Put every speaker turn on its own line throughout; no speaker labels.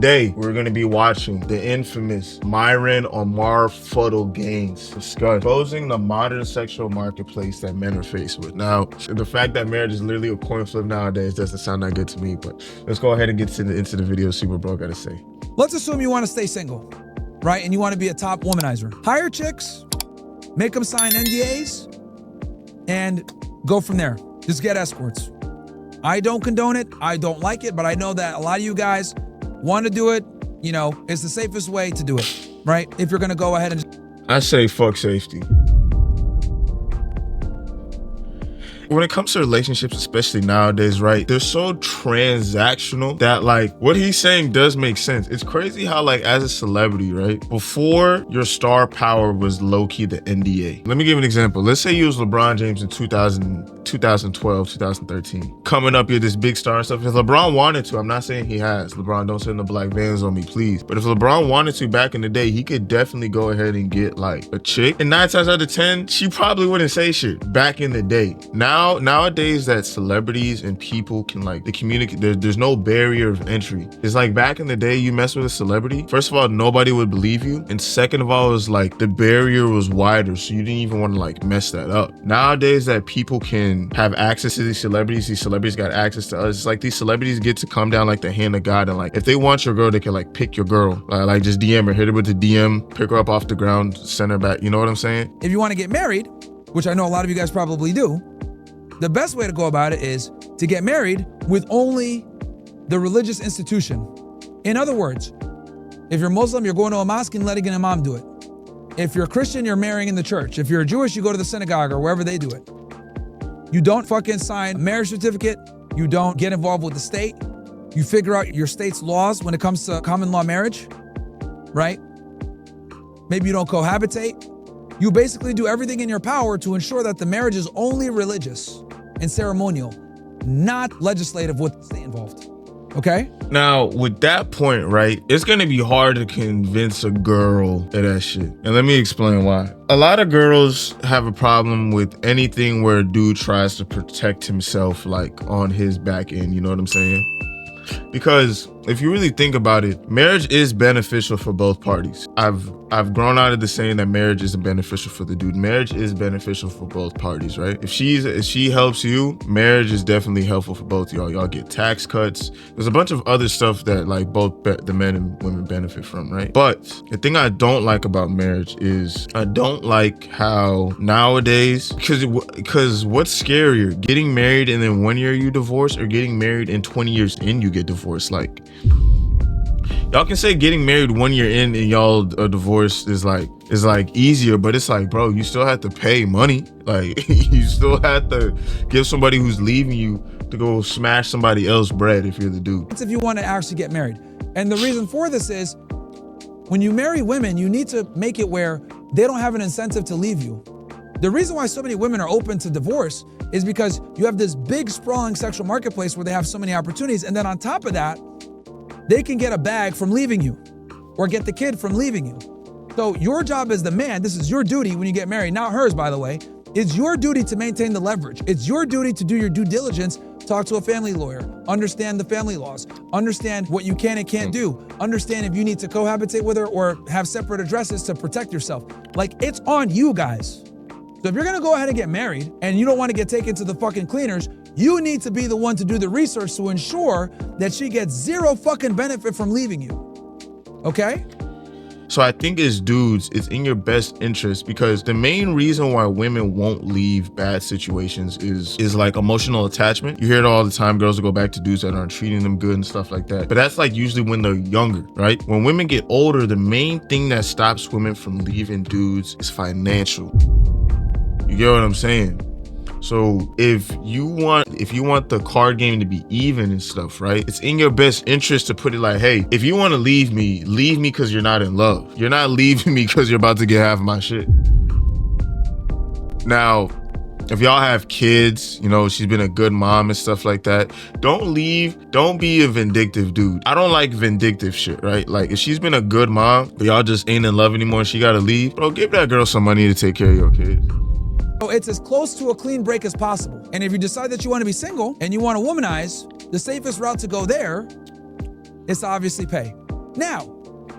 Today, we're going to be watching the infamous Myron Omar Fuddle Gaines discuss exposing the modern sexual marketplace that men are faced with. Now, the fact that marriage is literally a coin flip nowadays doesn't sound that good to me, but let's go ahead and get into the video, see what bro got to say.
Let's assume you want to stay single, right? And you want to be a top womanizer. Hire chicks, make them sign NDAs, and go from there. Just get escorts. I don't condone it. I don't like it, but I know that a lot of you guys want to do it. You know, it's the safest way to do it, right? If you're going to go ahead and...
I say fuck safety. When it comes to relationships, especially nowadays, right, they're so transactional that like what he's saying does make sense. It's crazy how like as a celebrity, right, before your star power was low-key the NDA. Let me give an example. Let's say you was LeBron James in 2012, 2013. Coming up, you're this big star and stuff. If LeBron wanted to, I'm not saying he has. LeBron, don't send the black vans on me, please. But if LeBron wanted to back in the day, he could definitely go ahead and get like a chick. And 9 times out of 10, she probably wouldn't say shit back in the day. Nowadays that celebrities and people can like, they communicate, there's no barrier of entry. It's like back in the day, you mess with a celebrity, first of all, nobody would believe you. And second of all, it was like the barrier was wider, so you didn't even want to like mess that up. Nowadays that people can have access to these celebrities got access to us. It's like these celebrities get to come down like the hand of God, and like if they want your girl, they can like pick your girl, like just DM her, hit her with the DM, pick her up off the ground, send her back. You know what I'm saying?
If you want to get married, which I know a lot of you guys probably do, the best way to go about it is to get married with only the religious institution. In other words, if you're Muslim, you're going to a mosque and letting an imam do it. If you're Christian, you're marrying in the church. If you're Jewish, you go to the synagogue or wherever they do it. You don't fucking sign a marriage certificate. You don't get involved with the state. You figure out your state's laws when it comes to common law marriage, right? Maybe you don't cohabitate. You basically do everything in your power to ensure that the marriage is only religious and ceremonial, not legislative with the state involved, okay?
Now, with that point, right, it's gonna be hard to convince a girl of that shit. And let me explain why. A lot of girls have a problem with anything where a dude tries to protect himself, like on his back end, you know what I'm saying? Because if you really think about it, marriage is beneficial for both parties. I've grown out of the saying that marriage isn't beneficial for the dude. Marriage is beneficial for both parties, right? If she helps you, marriage is definitely helpful for both y'all. Y'all get tax cuts. There's a bunch of other stuff that like both the men and women benefit from, right? But the thing I don't like about marriage is I don't like how nowadays, because what's scarier, getting married and then 1 year you divorce, or getting married and 20 years in you get divorced? Like, y'all can say getting married 1 year in and y'all are divorced is like easier, but it's like, bro, you still have to pay money. Like you still have to give somebody who's leaving you to go smash somebody else's bread if you're the dude.
It's if you want to actually get married. And the reason for this is when you marry women, you need to make it where they don't have an incentive to leave you. The reason why so many women are open to divorce is because you have this big sprawling sexual marketplace where they have so many opportunities. And then on top of that, they can get a bag from leaving you or get the kid from leaving you. So your job as the man, this is your duty when you get married, not hers, by the way. It's your duty to maintain the leverage. It's your duty to do your due diligence, talk to a family lawyer, understand the family laws, understand what you can and can't do, understand if you need to cohabitate with her or have separate addresses to protect yourself. Like, it's on you guys. So if you're gonna go ahead and get married and you don't want to get taken to the fucking cleaners, you need to be the one to do the research to ensure that she gets zero fucking benefit from leaving you, okay?
So I think as dudes, it's in your best interest, because the main reason why women won't leave bad situations is like emotional attachment. You hear it all the time. Girls will go back to dudes that aren't treating them good and stuff like that. But that's like usually when they're younger, right? When women get older, the main thing that stops women from leaving dudes is financial. You get what I'm saying? So if you want the card game to be even and stuff, right? It's in your best interest to put it like, hey, if you want to leave me because you're not in love. You're not leaving me because you're about to get half of my shit. Now, if y'all have kids, you know, she's been a good mom and stuff like that, don't leave. Don't be a vindictive dude. I don't like vindictive shit, right? Like if she's been a good mom, but y'all just ain't in love anymore and she gotta leave, bro, give that girl some money to take care of your kids.
So it's as close to a clean break as possible. And if you decide that you want to be single and you want to womanize, the safest route to go there is to obviously pay. Now,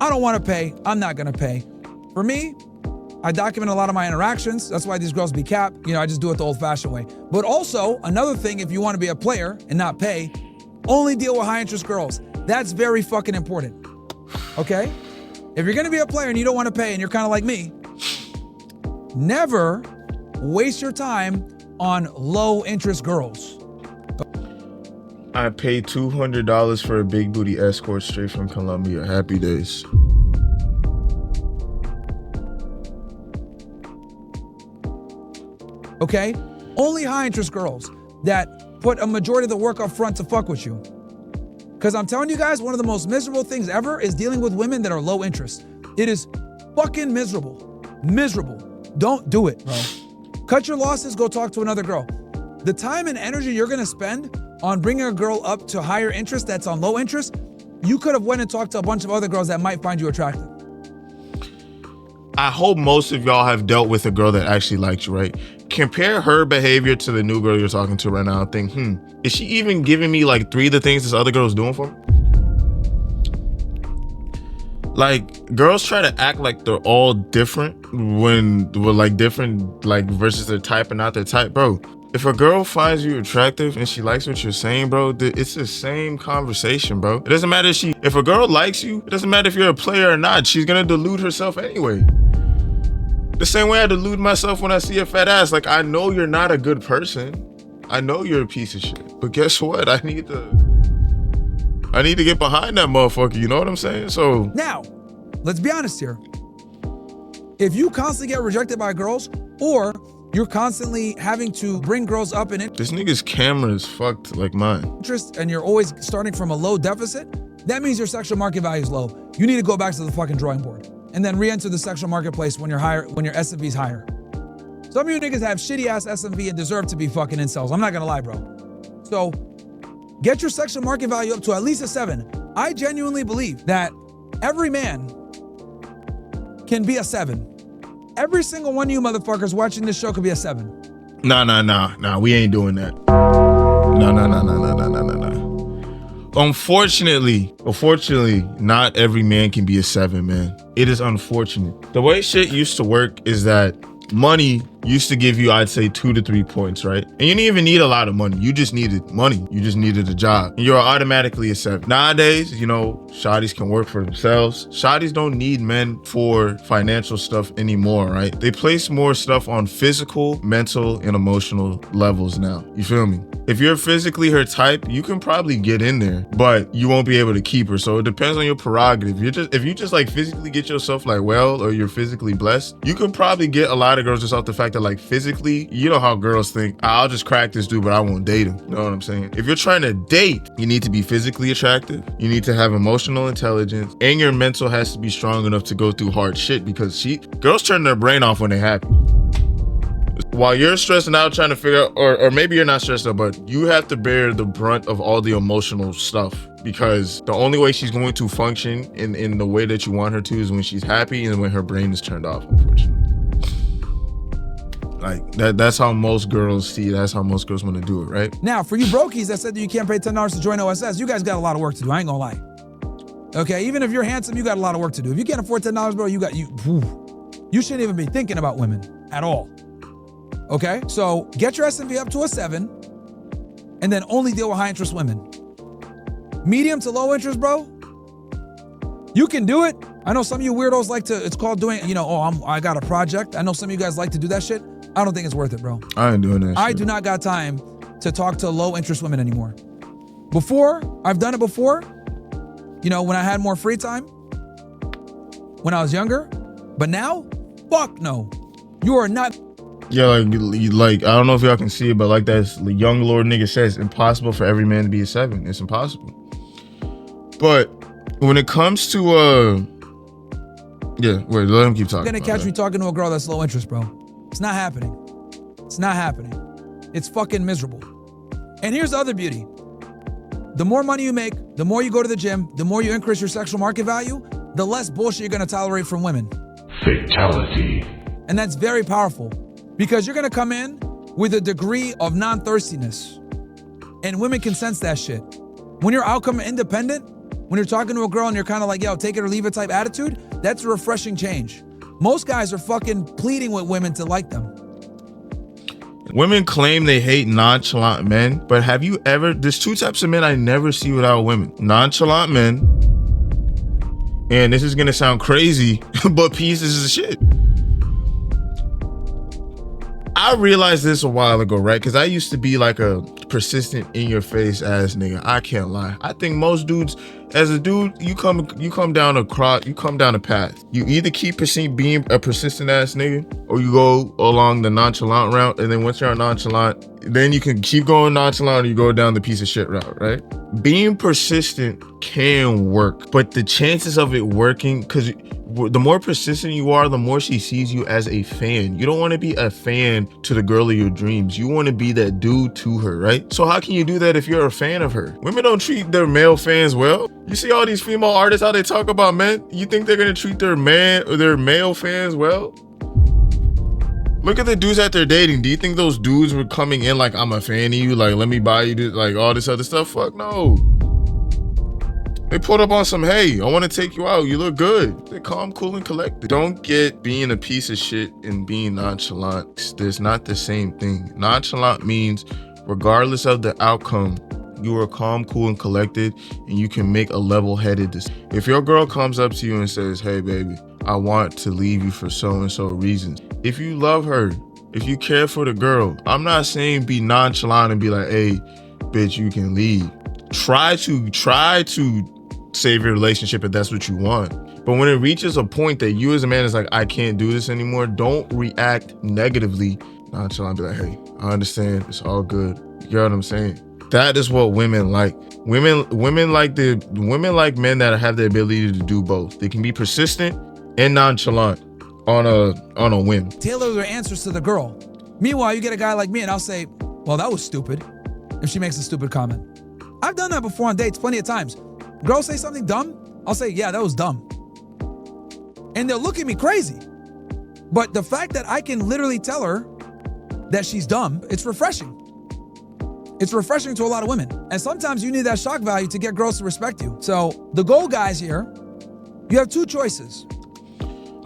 I don't want to pay. I'm not going to pay. For me, I document a lot of my interactions. That's why these girls be capped. I just do it the old-fashioned way. But also, another thing, if you want to be a player and not pay, only deal with high-interest girls. That's very fucking important. Okay? If you're going to be a player and you don't want to pay and you're kind of like me, never waste your time on low-interest girls.
I paid $200 for a big booty escort straight from Colombia. Happy days.
Okay? Only high-interest girls that put a majority of the work up front to fuck with you. Because I'm telling you guys, one of the most miserable things ever is dealing with women that are low interest. It is fucking miserable. Miserable. Don't do it, bro. Cut your losses, go talk to another girl. The time and energy you're gonna spend on bringing a girl up to higher interest that's on low interest, you could have went and talked to a bunch of other girls that might find you attractive.
I hope most of y'all have dealt with a girl that actually liked you, right? Compare her behavior to the new girl you're talking to right now and think, is she even giving me like 3 of the things this other girl's doing for me? Like, girls try to act like they're all different when we're like different, like versus their type and not their type, bro. If a girl finds you attractive and she likes what you're saying, bro, it's the same conversation, bro. It doesn't matter if a girl likes you, it doesn't matter if you're a player or not. She's gonna delude herself anyway. The same way I delude myself when I see a fat ass. Like, I know you're not a good person. I know you're a piece of shit. But guess what? I need to get behind that motherfucker. You know what I'm saying? So
now, let's be honest here. If you constantly get rejected by girls, or you're constantly having to bring girls up in
this nigga's camera is fucked like mine.
Interest, and you're always starting from a low deficit, that means your sexual market value is low. You need to go back to the fucking drawing board and then re-enter the sexual marketplace when you're higher, when your SMV is higher. Some of you niggas have shitty ass SMV and deserve to be fucking incels. I'm not gonna lie, bro. So get your sexual market value up to at least a 7. I genuinely believe that every man can be a 7. Every single one of you motherfuckers watching this show could be a 7.
Nah, we ain't doing that. Nah. Unfortunately, not every man can be a 7, man. It is unfortunate. The way shit used to work is that money used to give you, I'd say, 2 to 3 points, right? And you didn't even need a lot of money. You just needed money. You just needed a job. And you're automatically a 7. Nowadays, shawties can work for themselves. Shawties don't need men for financial stuff anymore, right? They place more stuff on physical, mental, and emotional levels now. You feel me? If you're physically her type, you can probably get in there, but you won't be able to keep her. So it depends on your prerogative. If you just like physically get yourself like well, or you're physically blessed, you can probably get a lot of girls just off the fact that like physically, you know how girls think, I'll just crack this dude, but I won't date him. You know what I'm saying? If you're trying to date, you need to be physically attractive. You need to have emotional intelligence, and your mental has to be strong enough to go through hard shit, because girls turn their brain off when they're happy. While you're stressing out trying to figure out, or maybe you're not stressed out, but you have to bear the brunt of all the emotional stuff, because the only way she's going to function in the way that you want her to is when she's happy and when her brain is turned off, unfortunately. Like that's how most girls see it. That's how most girls want to do it, right?
Now, for you brokies that said that you can't pay $10 to join OSS, you guys got a lot of work to do. I ain't gonna lie. Okay, even if you're handsome, you got a lot of work to do. If you can't afford $10, bro, you shouldn't even be thinking about women at all. Okay, so get your S&P up to a 7, and then only deal with high interest women. Medium to low interest, bro, you can do it. I know some of you weirdos like to, it's called doing, I got a project. I know some of you guys like to do that shit. I don't think it's worth it, bro.
I ain't doing that shit.
I do not got time to talk to low interest women anymore. Before, I've done it before, when I had more free time, when I was younger, but now, fuck no. You are not.
Yeah, like I don't know if y'all can see it, but like that young lord nigga says, impossible for every man to be a 7. It's impossible. But when it comes to let him keep talking.
You're gonna catch me talking to a girl that's low interest, bro. It's not happening. It's not happening. It's fucking miserable. And here's the other beauty. The more money you make, the more you go to the gym, the more you increase your sexual market value, the less bullshit you're gonna tolerate from women.
Fatality.
And that's very powerful, because you're gonna come in with a degree of non-thirstiness, and women can sense that shit. When you're outcome independent, when you're talking to a girl and you're kind of like, yo, take it or leave it type attitude, that's a refreshing change. Most guys are fucking pleading with women to like them.
Women claim they hate nonchalant men, but have you ever, there's two types of men I never see without women. Nonchalant men, and this is gonna sound crazy, but pieces of shit. I realized this a while ago, right? Because I used to be like a persistent in your face ass nigga. I can't lie. I think most dudes, as a dude, you come down a path. You either keep being a persistent ass nigga, or you go along the nonchalant route. And then once you're nonchalant, then you can keep going nonchalant, or you go down the piece of shit route, right? Being persistent can work, but the chances of it working, because the more persistent you are, the more she sees you as a fan. You don't want to be a fan to the girl of your dreams. You want to be that dude to her, right? So how can you do that if you're a fan of her? Women don't treat their male fans well. You see all these female artists, how they talk about men. You think they're going to treat their male fans well? Look at the dudes that they're dating. Do you think those dudes were coming in like, I'm a fan of you, like, let me buy you this, like all this other stuff? Fuck no. They put up on some, hey, I want to take you out. You look good. They're calm, cool, and collected. Don't get being a piece of shit and being nonchalant. There's not the same thing. Nonchalant means regardless of the outcome, you are calm, cool, and collected, and you can make a level-headed decision. If your girl comes up to you and says, hey, baby, I want to leave you for so-and-so reasons. If you love her, if you care for the girl, I'm not saying be nonchalant and be like, hey, bitch, you can leave. Try to save your relationship if that's what you want. But when it reaches a point that you as a man is like, I can't do this anymore, don't react negatively. Nonchalant, be like, hey, I understand. It's all good. You get what I'm saying? That is what women like. Women like men that have the ability to do both. They can be persistent and nonchalant on a whim.
Tailor their answers to the girl. Meanwhile, you get a guy like me and I'll say, well, that was stupid, if she makes a stupid comment. I've done that before on dates plenty of times. Girls say something dumb, I'll say, yeah, that was dumb. And they'll look at me crazy. But the fact that I can literally tell her that she's dumb, it's refreshing. It's refreshing to a lot of women. And sometimes you need that shock value to get girls to respect you. So the goal, guys, here, you have two choices.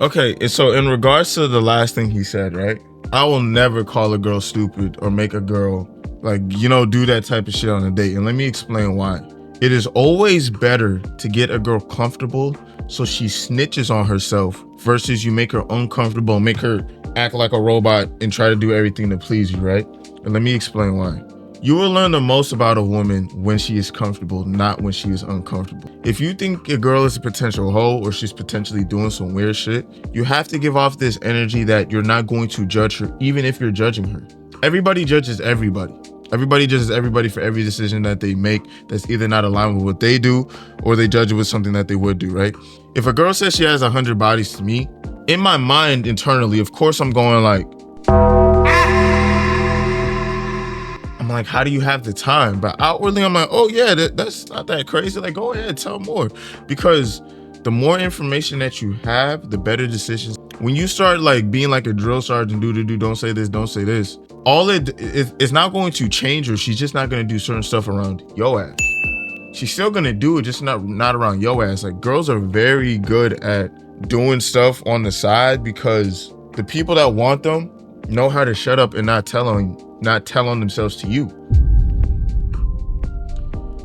Okay, so in regards to the last thing he said, right? I will never call a girl stupid or make a girl, do that type of shit on a date. And let me explain why. It is always better to get a girl comfortable so she snitches on herself versus you make her uncomfortable, make her act like a robot and try to do everything to please you, right? And let me explain why. You will learn the most about a woman when she is comfortable, not when she is uncomfortable. If you think a girl is a potential hoe or she's potentially doing some weird shit, you have to give off this energy that you're not going to judge her, even if you're judging her. Everybody judges everybody. Everybody judges everybody for every decision that they make that's either not aligned with what they do or they judge it with something that they would do, right? If a girl says she has 100 bodies to me, in my mind internally, of course I'm going like, how do you have the time? But outwardly, I'm like, oh yeah, that's not that crazy. Like, go ahead, tell more. Because the more information that you have, the better decisions. When you start being like a drill sergeant, don't say this, don't say this. It's not going to change her. She's just not going to do certain stuff around your ass. She's still going to do it, just not around your ass. Like, girls are very good at doing stuff on the side because the people that want them know how to shut up and not tell on themselves to you.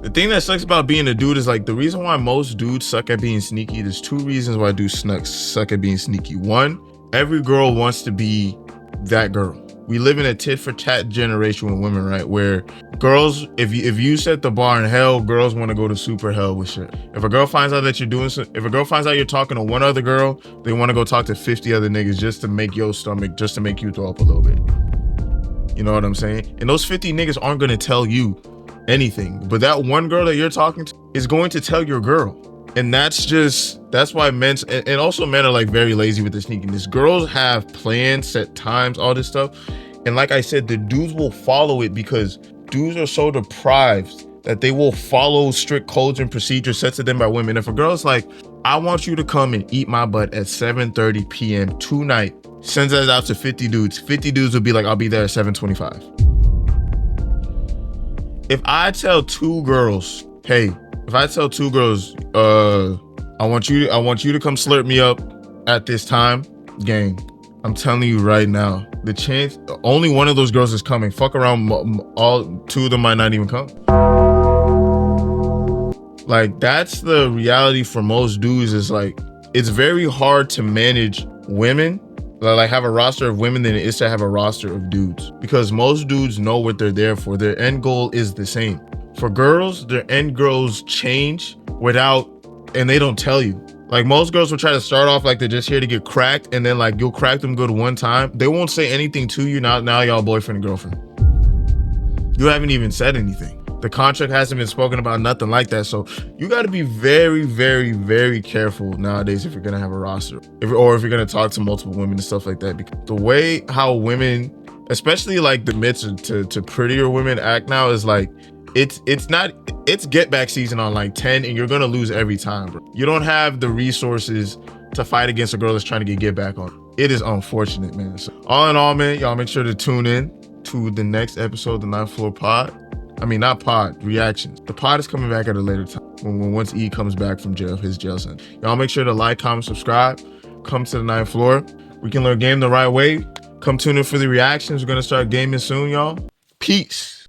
The thing that sucks about being a dude is the reason why most dudes suck at being sneaky. There's two reasons why dudes suck at being sneaky. One, every girl wants to be that girl. We live in a tit for tat generation with women, right? Where girls, if you set the bar in hell, girls want to go to super hell with shit. If a girl finds out that if a girl finds out you're talking to one other girl, they want to go talk to 50 other niggas just to make your stomach, just to make you throw up a little bit. You know what I'm saying? And those 50 niggas aren't going to tell you anything, but that one girl that you're talking to is going to tell your girl. And that's why men, and also men are very lazy with the sneakiness. Girls have plans, set times, all this stuff. And like I said, the dudes will follow it because dudes are so deprived that they will follow strict codes and procedures set to them by women. If a girl's like, I want you to come and eat my butt at 7:30 p.m. tonight, sends that out to 50 dudes. 50 dudes will be like, I'll be there at 7:25. If I tell two girls, hey, If I tell two girls, I want you to come slurp me up at this time, gang, I'm telling you right now, the chance only one of those girls is coming. Fuck around, all two of them might not even come. Like, that's the reality for most dudes. Is like, it's very hard to manage women, like have a roster of women, than it is to have a roster of dudes, because most dudes know what they're there for. Their end goal is the same. For girls, their end goals change and they don't tell you. Like, most girls will try to start off like they're just here to get cracked, and then like you'll crack them good one time. They won't say anything to you. Now y'all boyfriend and girlfriend. You haven't even said anything. The contract hasn't been spoken about, nothing like that. So you got to be very, very, very careful nowadays if you're gonna have a roster, if you're gonna talk to multiple women and stuff like that. Because the way how women, especially like the mid to prettier women, act now is like, it's get back season on like 10, and you're gonna lose every time, bro. You don't have the resources to fight against a girl that's trying to get back on. It is unfortunate, man. So all in all, man, y'all make sure to tune in to the next episode of the 9th Floor Pod. I mean, not pod, reactions. The pod is coming back at a later time, once E comes back from his jail sentence. Y'all make sure to like, comment, subscribe. Come to the 9th Floor. We can learn game the right way. Come tune in for the reactions. We're gonna start gaming soon, y'all. Peace.